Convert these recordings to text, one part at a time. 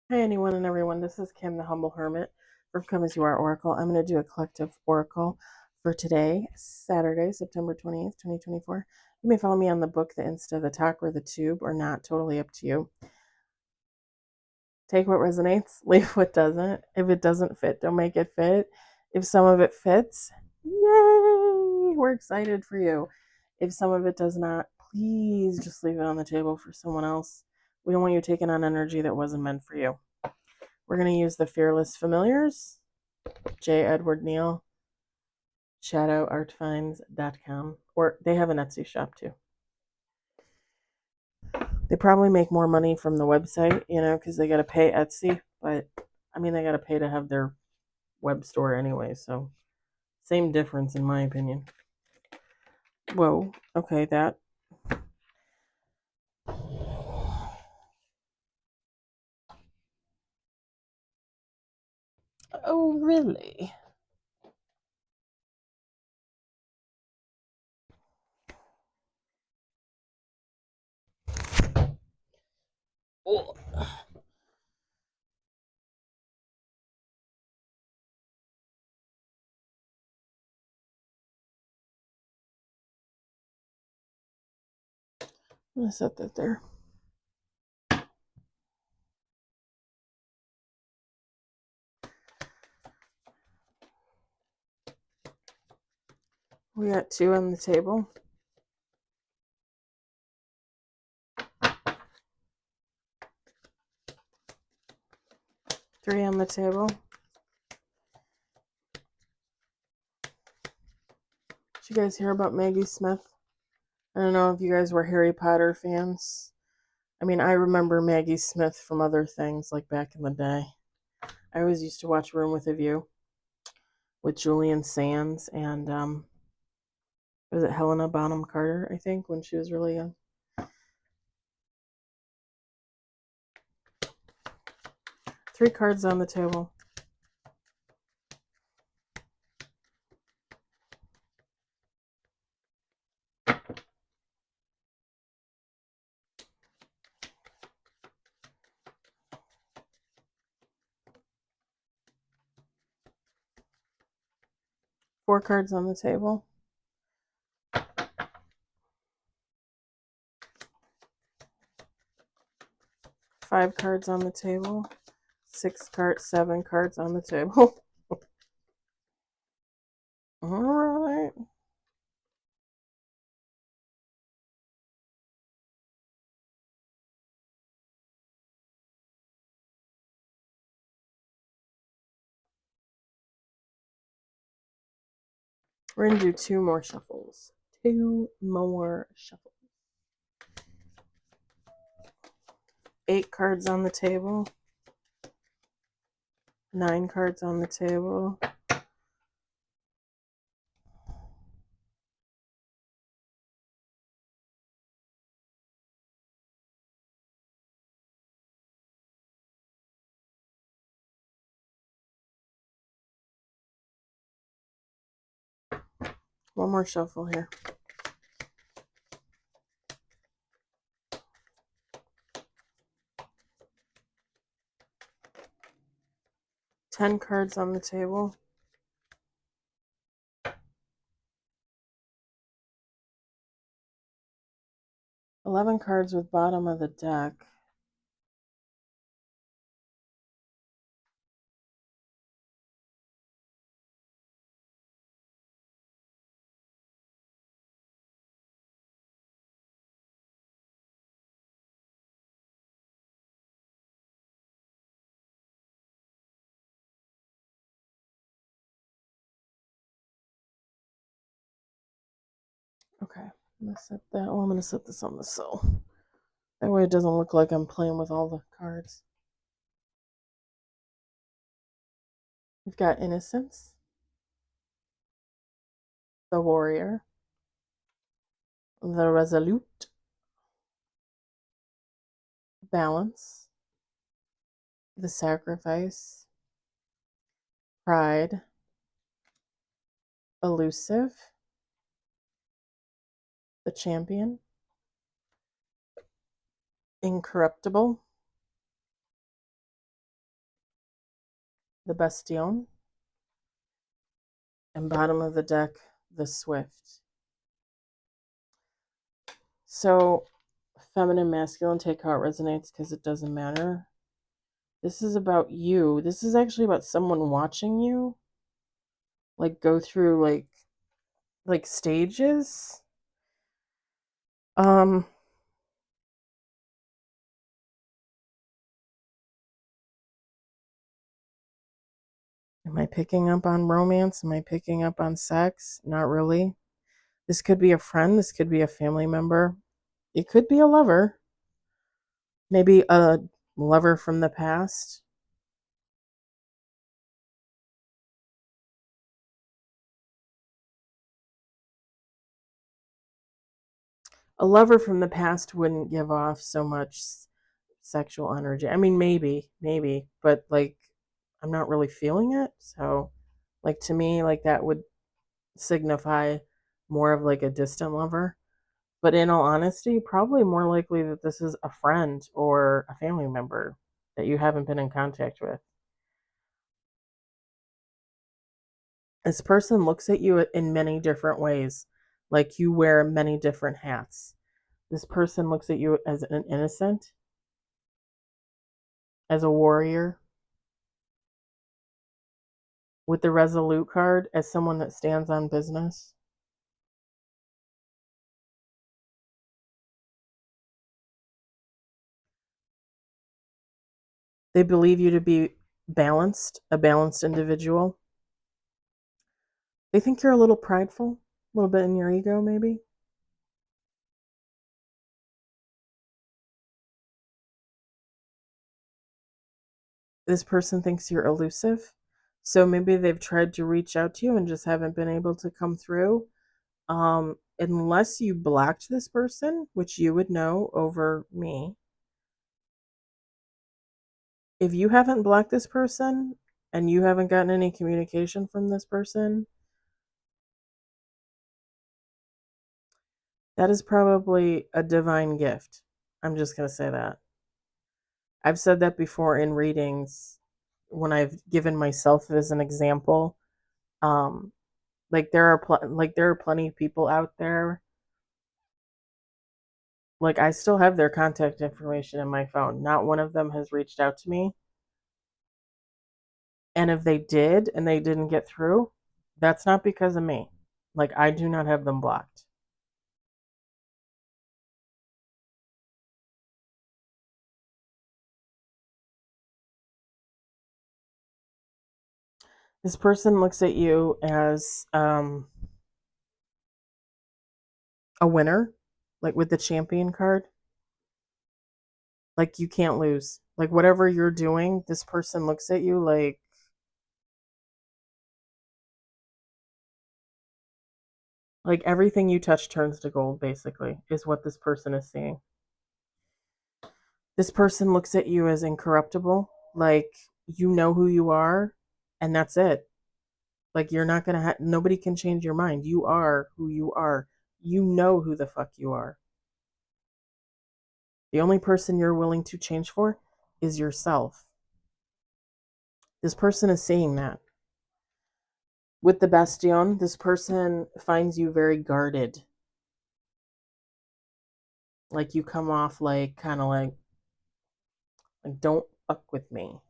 Hi, anyone and everyone. This is Kim, the Humble Hermit from Come As You Are Oracle. I'm going to do a collective oracle for today, Saturday, September 20th, 2024. You may follow me on the book, the Insta, the talk, or the tube, or not. Totally up to you. Take what resonates, leave what doesn't. If it doesn't fit, don't make it fit. If some of it fits, yay! We're excited for you. If some of it does not, please just leave it on the table for someone else. We don't want you taking on energy that wasn't meant for you. We're going to use the Fearless Familiars, J. Edward Neal, shadowartfinds.com, or they have an Etsy shop too. They probably make more money from the website, because they got to pay Etsy, but I mean, they got to pay to have their web store anyway, so same difference in my opinion. Whoa, okay, that. Oh, really? Oh. I'm going to set that there. We got 2 on the table. Three on the table. Did you guys hear about Maggie Smith? I don't know if you guys were Harry Potter fans. I mean, I remember Maggie Smith from other things, like back in the day. I always used to watch Room with a View with Julian Sands and, was it Helena Bonham Carter, I think, when she was really young. Three cards on the table. Four cards on the table. Five cards on the table. 7 cards on the table. All right. We're going to do 2 more shuffles. 2 more shuffles. 8 cards on the table. 9 cards on the table. One more shuffle here. Ten cards on the table. 11 cards with bottom of the deck. Okay, I'm gonna set that. Oh, I'm gonna set this on the sill. That way it doesn't look like I'm playing with all the cards. We've got Innocence, the Warrior, the Resolute, Balance, the Sacrifice, Pride, Elusive, the Champion, Incorruptible, the Bastion, and bottom of the deck, the Swift. So, feminine, masculine, take how it resonates because it doesn't matter. This is about you. This is actually about someone watching you, like, go through, like stages. Um, am I picking up on romance? Am I picking up on sex? Not really. This could be a friend. This could be a family member. It could be a lover. Maybe a lover from the past. A lover from the past wouldn't give off so much sexual energy. I mean, maybe, but like, I'm not really feeling it. So, like, to me, like, that would signify more of like a distant lover. But in all honesty, probably more likely that this is a friend or a family member that you haven't been in contact with. This person looks at you in many different ways, like you wear many different hats. This person looks at you as an innocent, as a warrior, with the Resolute card as someone that stands on business. They believe you to be balanced, a balanced individual. They think you're a little prideful, a little bit in your ego, maybe. This person thinks you're elusive. So maybe they've tried to reach out to you and just haven't been able to come through. Unless you blocked this person, which you would know over me. If you haven't blocked this person and you haven't gotten any communication from this person, that is probably a divine gift. I'm just going to say that. I've said that before in readings when I've given myself as an example. Um, like there are plenty of people out there. Like, I still have their contact information in my phone. Not one of them has reached out to me. And if they did and they didn't get through, that's not because of me. Like, I do not have them blocked. This person looks at you as a winner, like with the champion card. Like, you can't lose. Like, whatever you're doing, this person looks at you like everything you touch turns to gold, basically, is what this person is seeing. This person looks at you as incorruptible. Like, you know who you are, and that's it. Like, you're not gonna nobody can change your mind. You are who you are. You know who the fuck you are. The only person you're willing to change for is yourself. This person is seeing that. With the Bastion, this person finds you very guarded. Like, you come off like kind of like don't fuck with me.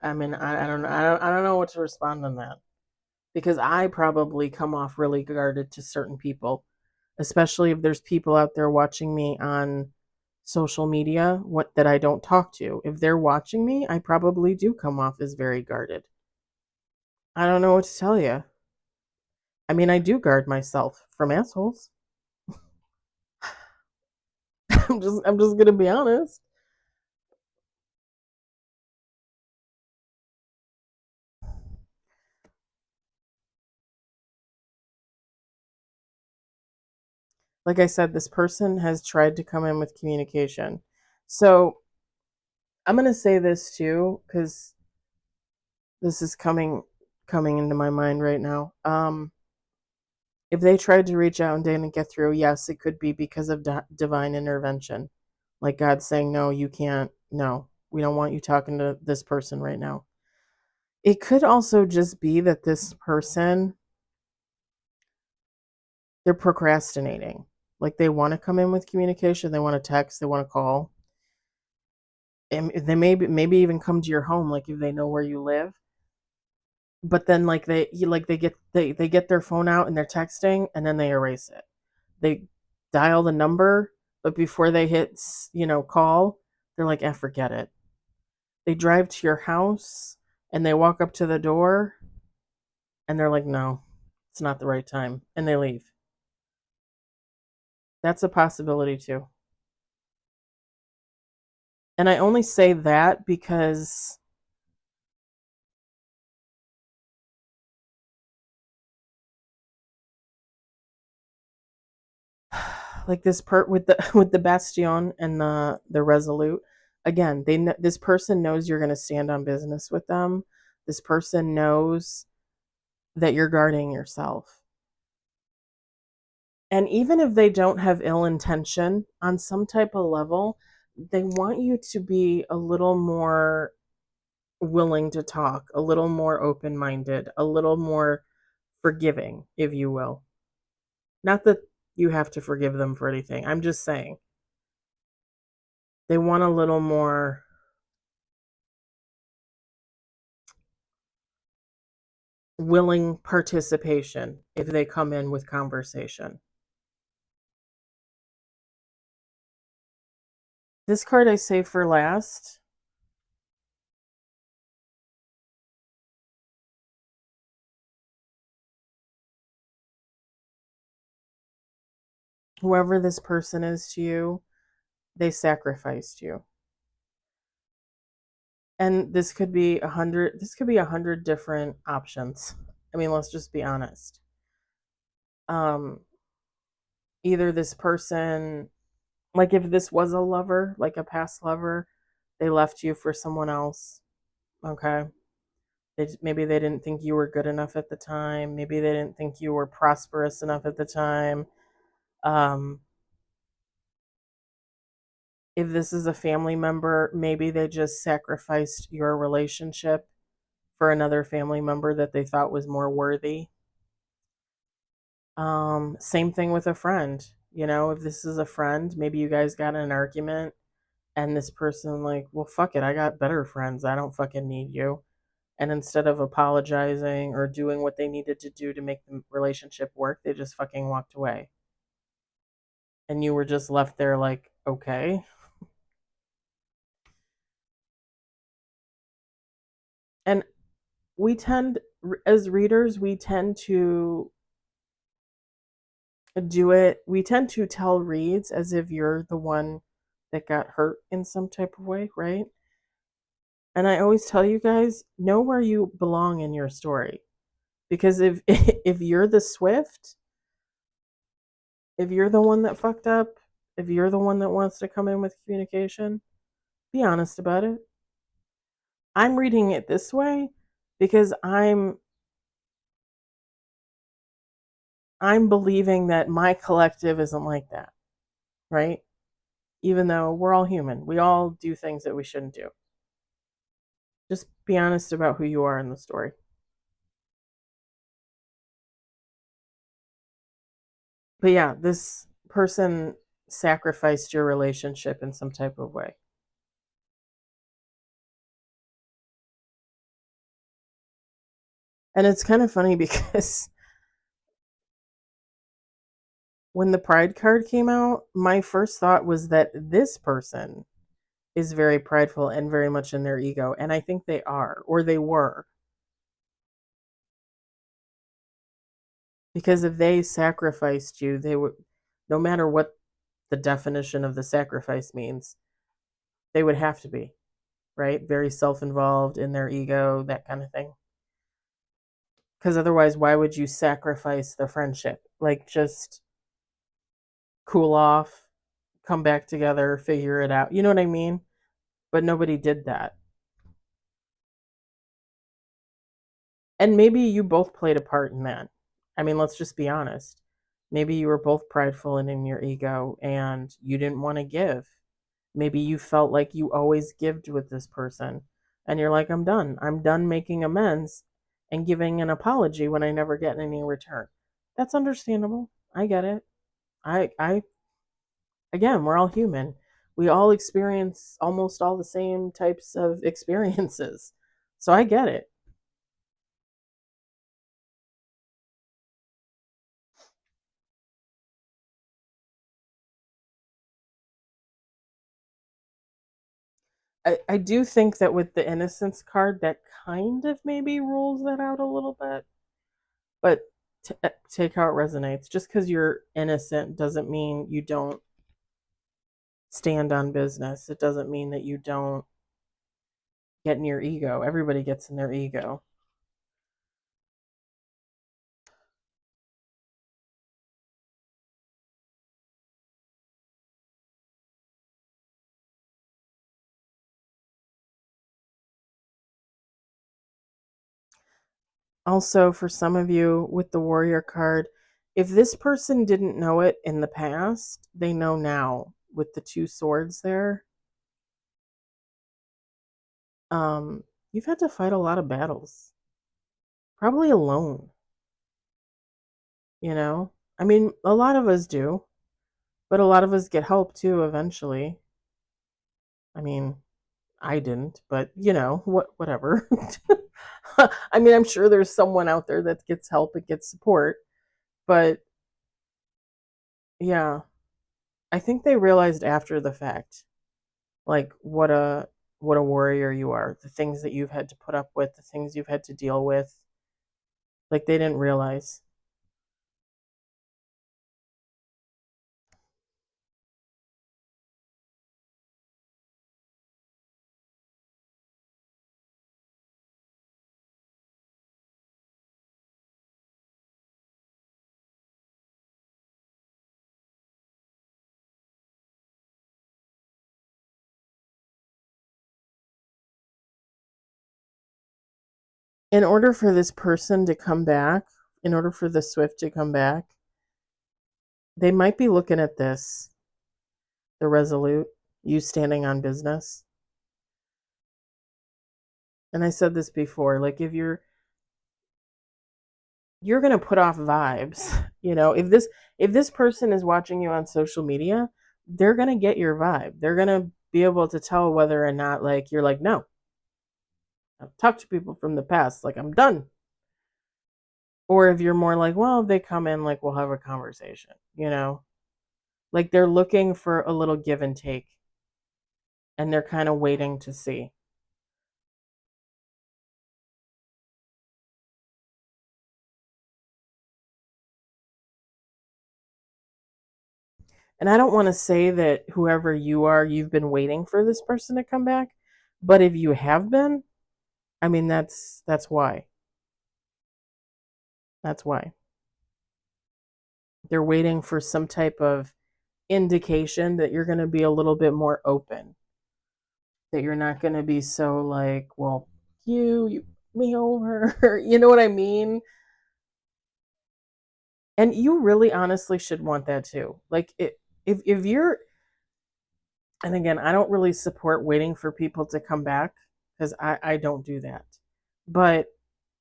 I mean, I don't know what to respond on that, because I probably come off really guarded to certain people, especially if there's people out there watching me on social media that I don't talk to. If they're watching me, I probably do come off as very guarded. I don't know what to tell you. I mean, I do guard myself from assholes. I'm just gonna be honest. Like I said, this person has tried to come in with communication. So I'm gonna say this too, because this is coming into my mind right now. If they tried to reach out and didn't get through, yes, it could be because of divine intervention. Like God's saying, no, you can't. No, we don't want you talking to this person right now. It could also just be that this person, they're procrastinating. Like they want to come in with communication, they want to text, they want to call. And they maybe even come to your home, like if they know where you live. But then like they get their phone out and they're texting and then they erase it. They dial the number, but before they hit, call, they're like, forget it. They drive to your house and they walk up to the door and they're like, no, it's not the right time. And they leave. That's a possibility too. And I only say that because like this part with the with the Bastion and the Resolute, again, this person knows you're going to stand on business with them. This person knows that you're guarding yourself. And even if they don't have ill intention on some type of level, they want you to be a little more willing to talk, a little more open minded, a little more forgiving, if you will. Not that you have to forgive them for anything. I'm just saying they want a little more willing participation if they come in with conversation. This card I save for last. Whoever this person is to you, they sacrificed you. And this could be 100 different options. I mean, let's just be honest. Um Either this person, like if this was a lover, like a past lover, they left you for someone else. Okay. Maybe they didn't think you were good enough at the time. Maybe they didn't think you were prosperous enough at the time. Um, if this is a family member, maybe they just sacrificed your relationship for another family member that they thought was more worthy. Same thing with a friend. If this is a friend, maybe you guys got in an argument and this person like, well, fuck it, I got better friends. I don't fucking need you. And instead of apologizing or doing what they needed to do to make the relationship work, they just fucking walked away. And you were just left there like, okay. And we tend, as readers, we tend to tell reads as if you're the one that got hurt in some type of way, right? And I always tell you guys, know where you belong in your story. Because if if you're the Swift, if you're the one that fucked up, if you're the one that wants to come in with communication, be honest about it. I'm reading it this way because I'm believing that my collective isn't like that, right? Even though we're all human, we all do things that we shouldn't do. Just be honest about who you are in the story. But yeah, this person sacrificed your relationship in some type of way. And it's kind of funny because when the pride card came out, my first thought was that this person is very prideful and very much in their ego. And I think they are, or they were. Because if they sacrificed you, they would, no matter what the definition of the sacrifice means, they would have to be, right? Very self involved in their ego, that kind of thing. Because otherwise, why would you sacrifice the friendship? Like, just cool off, come back together, figure it out. You know what I mean? But nobody did that. And maybe you both played a part in that. I mean, let's just be honest. Maybe you were both prideful and in your ego and you didn't want to give. Maybe you felt like you always gived with this person and you're like, I'm done. I'm done making amends and giving an apology when I never get any return. That's understandable. I get it. I again, we're all human. We all experience almost all the same types of experiences. So I get it. I do think that with the innocence card, that kind of maybe rules that out a little bit. But take how it resonates. Just because you're innocent doesn't mean you don't stand on business. It doesn't mean that you don't get in your ego. Everybody gets in their ego. Also, for some of you with the warrior card, if this person didn't know it in the past, they know now with the two swords there. You've had to fight a lot of battles, probably alone, you know? I mean, a lot of us do, but a lot of us get help too eventually. I mean, I didn't, but whatever. I mean, I'm sure there's someone out there that gets help and gets support, but yeah, I think they realized after the fact, like what a warrior you are, the things that you've had to put up with, the things you've had to deal with. Like they didn't realize. In order for this person to come back, in order for the Swift to come back, they might be looking at this, the Resolute, you standing on business. And I said this before, like if you're going to put off vibes, if this person is watching you on social media, they're going to get your vibe. They're going to be able to tell whether or not like you're like, no, I've talked to people from the past, like I'm done. Or if you're more like, well, if they come in, like we'll have a conversation. Like they're looking for a little give and take and they're kind of waiting to see. And I don't want to say that whoever you are, you've been waiting for this person to come back, but if you have been, I mean that's why. That's why. They're waiting for some type of indication that you're going to be a little bit more open, that you're not going to be so like, well, you me over, you know what I mean? And you really honestly should want that too. Like if you're, and again, I don't really support waiting for people to come back because I don't do that. But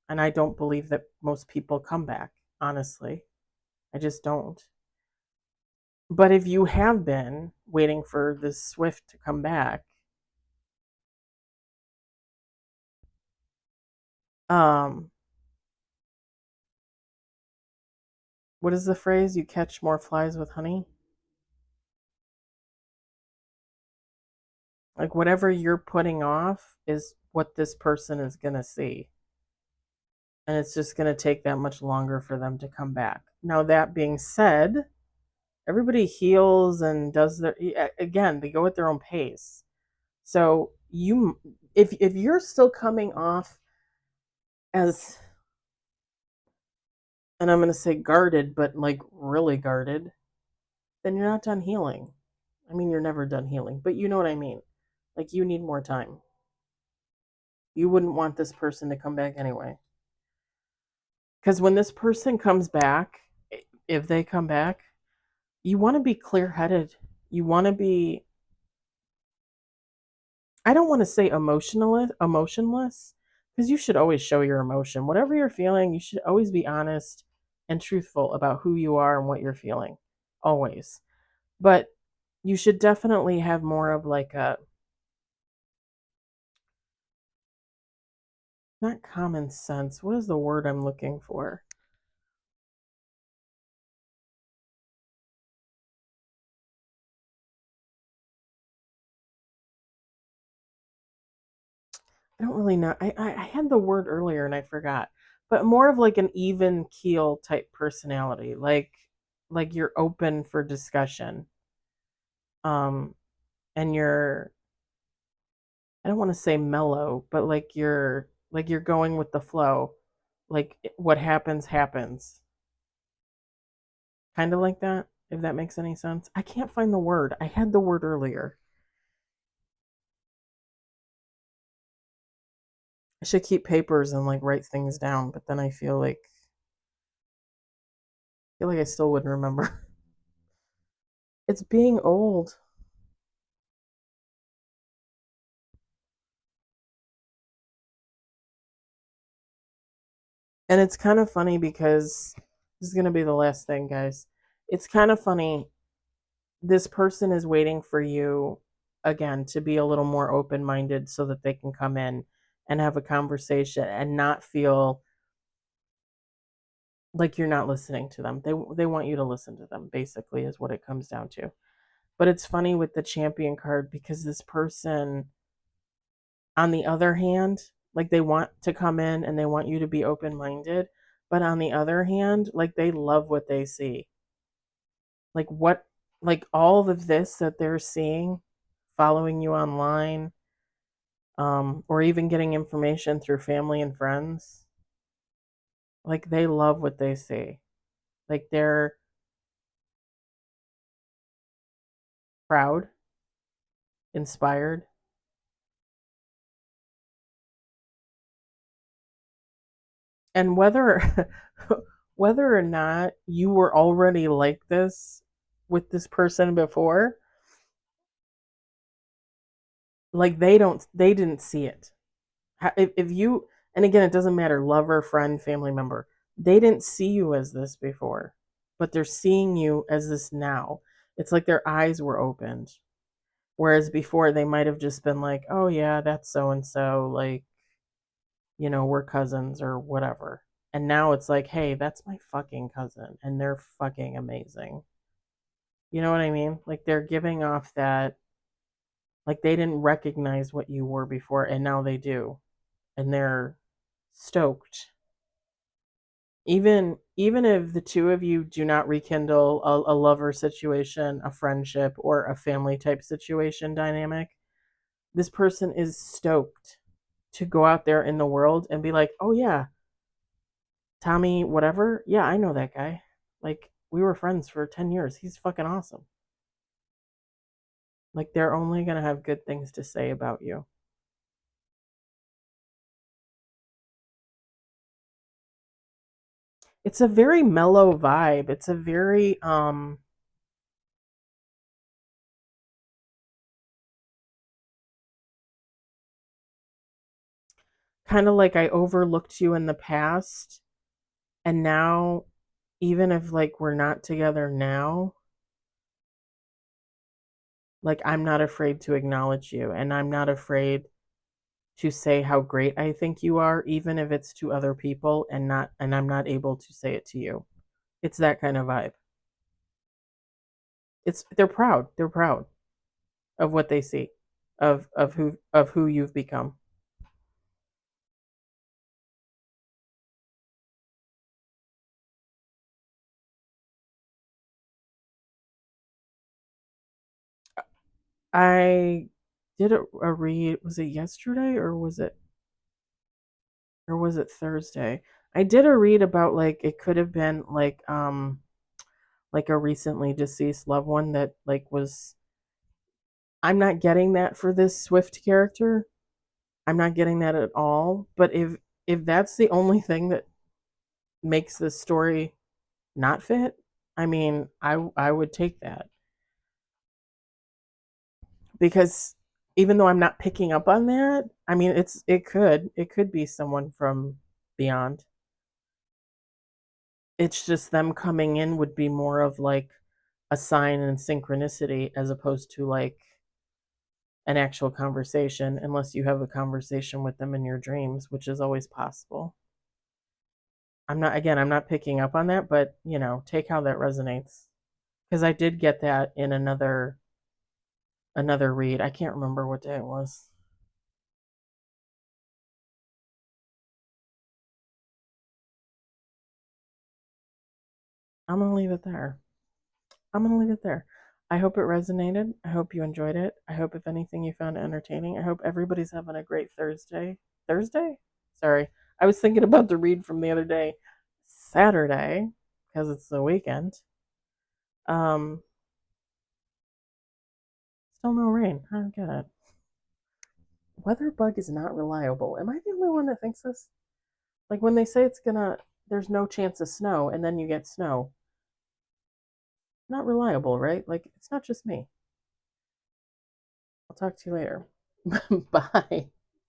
and I don't believe that most people come back, honestly. I just don't. But if you have been waiting for this Swift to come back, um, what is the phrase? You catch more flies with honey? Like whatever you're putting off is what this person is going to see. And it's just going to take that much longer for them to come back. Now, that being said, everybody heals and does their, again, they go at their own pace. So if you're still coming off as, and I'm going to say guarded, but like really guarded, then you're not done healing. I mean, you're never done healing, but you know what I mean. Like you need more time. You wouldn't want this person to come back anyway. Because when this person comes back, if they come back, you want to be clear headed. You want to be I don't want to say emotionless, because you should always show your emotion. Whatever you're feeling, you should always be honest and truthful about who you are and what you're feeling. Always. But you should definitely have more of like a, not common sense. What is the word I'm looking for? I don't really know. I had the word earlier and I forgot. But more of like an even keel type personality. Like you're open for discussion. Um and you're, I don't want to say mellow, but like you're going with the flow. Like what happens happens. Kind of like that, if that makes any sense. I can't find the word. I had the word earlier. I should keep papers and like write things down, but then I feel like I still wouldn't remember. It's being old. And it's kind of funny because this is going to be the last thing, guys. It's kind of funny. This person is waiting for you again to be a little more open minded so that they can come in and have a conversation and not feel like you're not listening to them. They want you to listen to them, basically, is what it comes down to. But it's funny with the champion card because this person, on the other hand, like they want to come in and they want you to be open minded. But on the other hand, like they love what they see. Like what, like all of this that they're seeing, following you online, or even getting information through family and friends, like they love what they see. Like they're proud, inspired, and whether whether or not you were already like this with this person before, like they didn't see it. If you, and again, it doesn't matter, lover, friend, family member, they didn't see you as this before, but they're seeing you as this now. It's like their eyes were opened, whereas before they might have just been like, oh yeah, that's so and so, like, we're cousins or whatever. And now it's like, hey, that's my fucking cousin and they're fucking amazing. You know what I mean? Like they're giving off that, like they didn't recognize what you were before and now they do. And they're stoked. Even if the two of you do not rekindle a lover situation, a friendship, or a family type situation dynamic, this person is stoked to go out there in the world and be like, oh yeah, Tommy, whatever. Yeah, I know that guy. Like, we were friends for 10 years. He's fucking awesome. Like, they're only going to have good things to say about you. It's a very mellow vibe. It's a very, kind of like I overlooked you in the past. And now, even if like we're not together now, like I'm not afraid to acknowledge you and I'm not afraid to say how great I think you are, even if it's to other people and I'm not able to say it to you. It's that kind of vibe. It's they're proud. They're proud of what they see, of who you've become. I did a read. Was it yesterday or was it Thursday? I did a read about like it could have been like a recently deceased loved one that like was. I'm not getting that for this Swift character. I'm not getting that at all. But if that's the only thing that makes this story not fit, I mean, I would take that because Even though I'm not picking up on that, I mean, it could be someone from beyond. It's just them coming in would be more of like a sign and synchronicity as opposed to like an actual conversation, unless you have a conversation with them in your dreams, which is always possible. I'm not picking up on that, but take how that resonates. Because I did get that in another read. I can't remember what day it was. I'm gonna leave it there. I'm gonna leave it there. I hope it resonated. I hope you enjoyed it. I hope if anything you found it entertaining. I hope everybody's having a great Thursday. Thursday? Sorry. I was thinking about the read from the other day. Saturday, because it's the weekend. Um, Still no rain. I don't get it. Weather bug is not reliable. Am I the only one that thinks this? Like when they say there's no chance of snow, and then you get snow. Not reliable, right? Like it's not just me. I'll talk to you later. Bye.